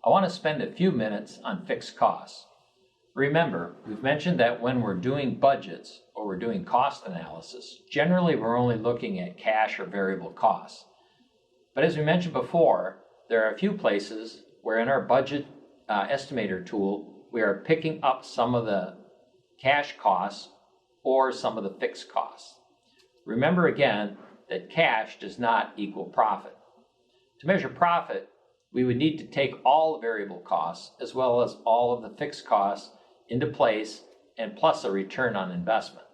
I want to spend a few minutes on fixed costs. Remember, we've mentioned that when we're doing budgets or we're doing cost analysis, generally we're only looking at cash or variable costs. But as we mentioned before, there are a few places where in our budget estimator tool, we are picking up some of the cash costs or some of the fixed costs. Remember again that cash does not equal profit. To measure profit, we would need to take all the variable costs as well as all of the fixed costs into place and plus a return on investment.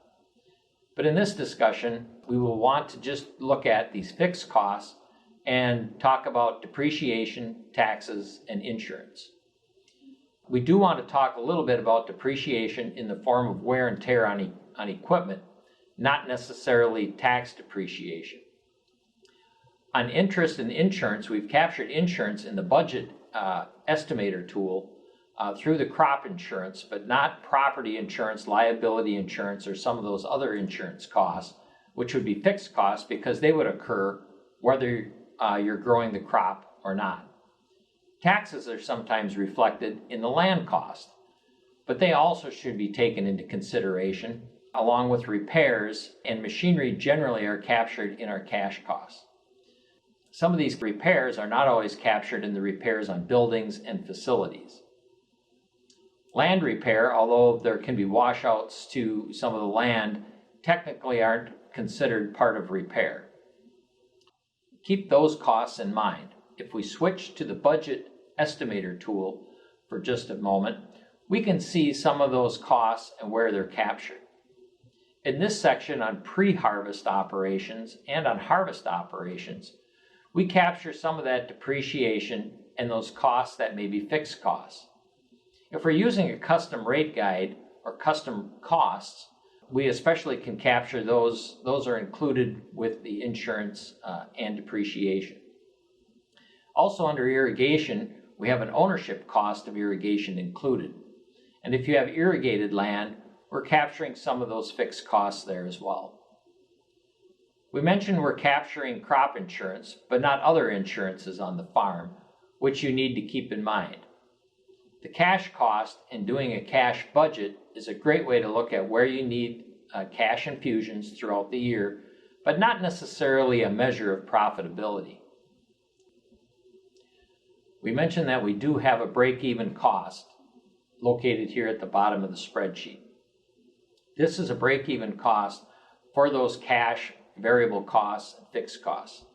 But in this discussion, we will want to just look at these fixed costs and talk about depreciation, taxes, and insurance. We do want to talk a little bit about depreciation in the form of wear and tear on equipment, not necessarily tax depreciation. On interest and insurance, we've captured insurance in the budget estimator tool through the crop insurance, but not property insurance, liability insurance, or some of those other insurance costs, which would be fixed costs because they would occur whether you're growing the crop or not. Taxes are sometimes reflected in the land cost, but they also should be taken into consideration, along with repairs, and machinery generally are captured in our cash costs. Some of these repairs are not always captured in the repairs on buildings and facilities. Land repair, although there can be washouts to some of the land, technically aren't considered part of repair. Keep those costs in mind. If we switch to the budget estimator tool for just a moment, we can see some of those costs and where they're captured. In this section on pre-harvest operations and on harvest operations, we capture some of that depreciation and those costs that may be fixed costs. If we're using a custom rate guide or custom costs, we especially can capture those. Those are included with the insurance and depreciation. Also under irrigation, we have an ownership cost of irrigation included. And if you have irrigated land, we're capturing some of those fixed costs there as well. We mentioned we're capturing crop insurance, but not other insurances on the farm, which you need to keep in mind. The cash cost in doing a cash budget is a great way to look at where you need cash infusions throughout the year, but not necessarily a measure of profitability. We mentioned that we do have a break-even cost located here at the bottom of the spreadsheet. This is a break-even cost for those cash, variable costs, and fixed costs.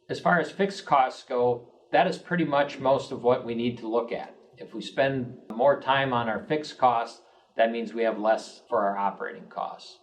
As far as fixed costs go, that is pretty much most of what we need to look at. If we spend more time on our fixed costs, that means we have less for our operating costs.